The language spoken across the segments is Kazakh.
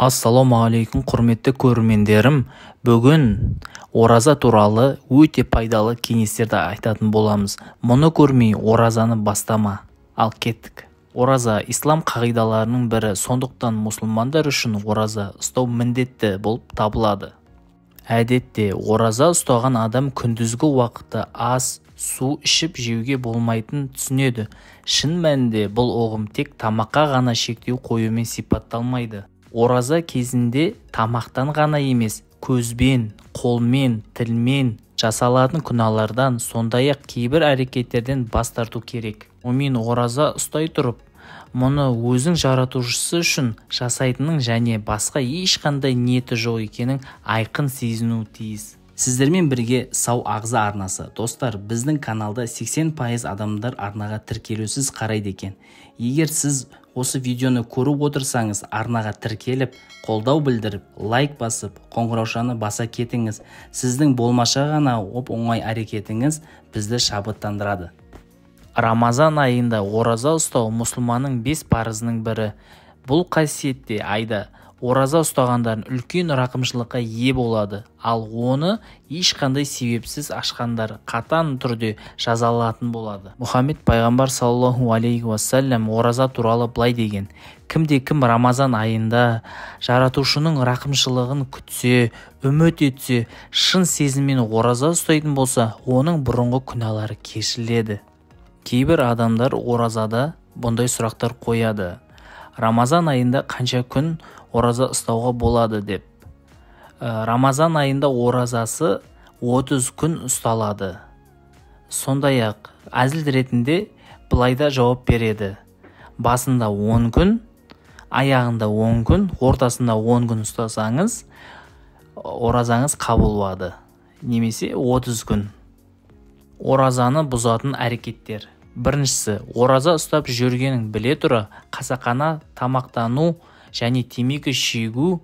Ассалаумағалейкум құрметті көрермендерім. Бүгін ораза туралы өте пайдалы кеңестерді айтатын боламыз. Мұны көрмей оразаны бастама. Ал кеттік. Ораза ислам қағидаларының бірі, сондықтан мұсылмандар үшін ораза ұстау міндетті болып табылады. Әдетте ораза ұстаған адам күндізгі уақытта ас, су ішіп жеуге болмайтын түсінеді. Шын мәнінде бұл ұғым тек тамаққа ғана шектеу қоюмен сипатталмайды. Ораза кезінде тамақтан ғана емес, көзбен, қолмен, тілмен жасалатын күнәлардан, сондай-ақ кейбір әрекеттерден бас тарту керек. Мұмин ораза ұстай тұрып, мұны өзің жаратушысы үшін жасайтының және басқа ешқандай ниеті жоқ екенін айқын сезіну тиіс. Сіздермен бірге сау ағза арнасы. Достар, біздің каналда 80% адамдар арнаға тіркелусіз қарайды екен. Егер сіз осы видеоны көріп отырсаңыз, арнаға тіркеліп, қолдау білдіріп, лайк басып, қоңыраушаны баса кетіңіз. Сіздің болмаша ғана оп-оңай әрекетіңіз бізді шабыттандырады. Рамазан айында ораза ұстау мұсылманның 5 парызының бірі. Бұл қасиетте айда ораза ұстағандардың үлкен рақымшылыққа ие болады, ал оны ешқандай себепсіз ашқандар қатаң түрде жазаланатын болады. Мұхаммед пайғамбар саллаллаху алейхи уассалям ораза туралы былай деген: кімде-кім Рамазан айында жаратушының рақымшылығын күтсе, үміт етсе, шын сезіммен ораза ұстайтын болса, оның бұрынғы күнәлары кешіріледі. Кейбір адамдар оразада бұндай сұрақтар қояды: Рамазан айында қанша күн ораза ұстауға болады деп. Рамазан айында оразасы 30 күн ұсталады. Сондай-ақ әзіл ретінде былайда жауап береді: басында 10 күн, аяғында 10 күн, ортасында 10 күн ұстасаңыз, оразаңыз қабыл болады. Немесе 30 күн. Оразаны бұзатын әрекеттер. Біріншісі, ораза ұстап жүргенін біле тұра қасақана тамақтану және темекі шегу.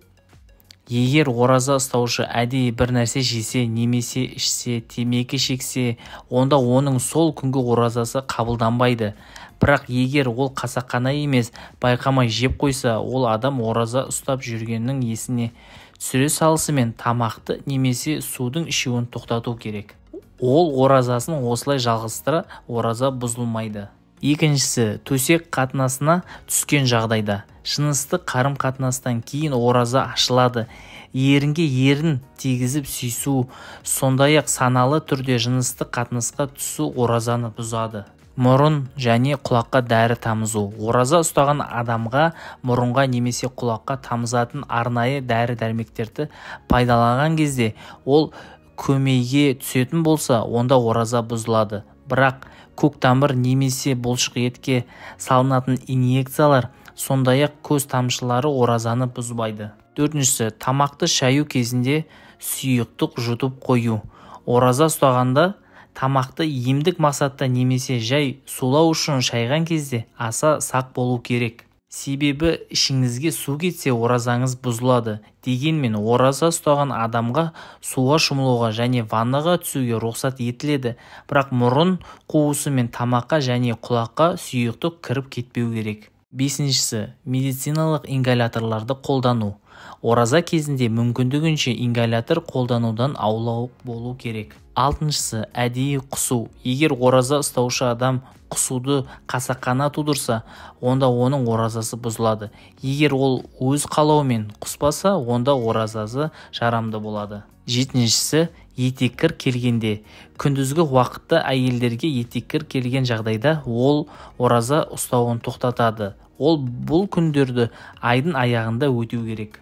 Егер ораза ұстаушы әдейі бір нәрсе жесе, немесе ішсе, темекі шексе, онда оның сол күнгі оразасы қабылданбайды. Бірақ егер ол қасақана емес, байқамай жеп қойса, ол адам ораза ұстап жүргеннің есіне түсіре салысымен тамақты немесе судың ішуін тоқтату керек. Ол оразасын осылай жалғастыра, ораза бұзылмайды. Екіншісі, төсек қатынасына түскен жағдайда. Жыныстық қарым-қатынастан кейін ораза ашылады. Ерінге ерін тигізіп сүйсу, сондай-ақ саналы түрде жыныстық қатынасқа түсу оразаны бұзады. Мұрын және құлаққа дәрі тамызу. Ораза ұстаған адамға мұрынға немесе құлаққа тамызатын арнайы дәрі-дәрмектерді пайдаланған кезде ол көмейге түсетін болса, онда ораза бұзылады. Бірақ көктамыр немесе бұлшық етке салынатын инъекциялар, сондай-ақ көз тамшылары оразаны бұзбайды. Төртіншісі, тамақты шаю кезінде сұйықтық жұтып қою. Ораза ұстағанда тамақты емдік мақсатта немесе жай сулау үшін шайған кезде аса сақ болу керек. Себебі ішіңізге су кетсе, оразаңыз бұзылады. Дегенмен ораза ұстаған адамға суға шомылуға және ваннаға түсуге рұқсат етіледі. Бірақ мұрын қуысы мен тамаққа және құлаққа сұйықтық кіріп кетпеу керек. Бесіншісі, медициналық ингаляторларды қолдану. Ораза кезінде мүмкіндігінше ингалятор қолданудан аулақ болу керек. Алтыншысы, әдейі құсу. Егер ораза ұстаушы адам құсуды қасақана тудырса, онда оның оразасы бұзылады. Егер ол өз қалауымен құспаса, онда оразасы жарамды болады. Жетіншісі, етеккір келгенде. Күндізгі уақытта әйелдерге етеккір келген жағдайда ол ораза ұстауын тоқтатады. Ол бұл күндерді айдың аяғында өтеу керек.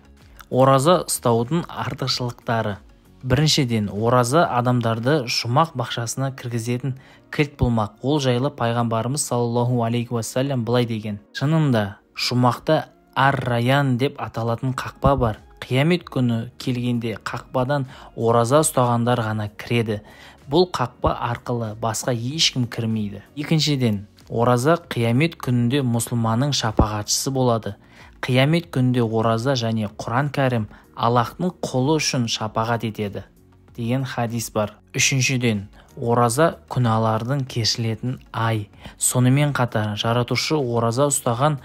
Ораза ұстаудың артықшылықтары. Біріншіден, ораза адамдарды жұмақ бақшасына кіргізетін кілт болмақ. Ол жайлы пайғамбарымыз саллаллаху алейхи уассалям былай деген: шынында жұмақта ар-раян деп аталатын қақпа бар. Қиямет күні келгенде қақпадан ораза ұстағандар ғана кіреді. Бұл қақпа арқылы басқа ешкім кірмейді. Екіншіден, ораза қиямет күнінде мұсылманның шапағатшысы болады. Қиямет күнінде ораза және Құран кәрім Аллахтың құлы үшін шапағат етеді деген хадис бар. Үшіншіден, ораза күнәлардың кешірілетін ай. Сонымен қатар жаратушы ораза ұстаған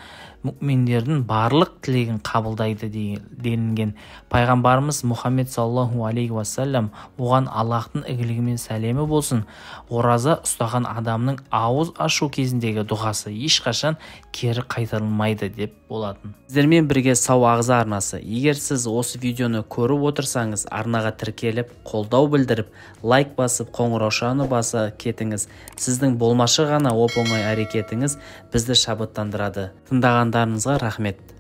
мүминдердің барлық тілегін қабылдайды делінген. Пайғамбарымыз Мұхаммед саллаллаху алейхи уассалам оған Аллахтың игілігі мен сәлемі болсын, ораза ұстаған адамның ауыз ашу кезіндегі дұғасы ешқашан кері қайтарылмайды деп болатын. Сіздермен бірге сау ағза арнасы. Егер сіз осы видеоны көріп отырсаңыз, арнаға тіркеліп, қолдау білдіріп, лайк басып, қоңыраушаны баса кетіңіз. Сіздің болмашы ғана оп-оңай әрекетіңіз бізді шабыттандырады. Тыңдағандарыңызға рахмет.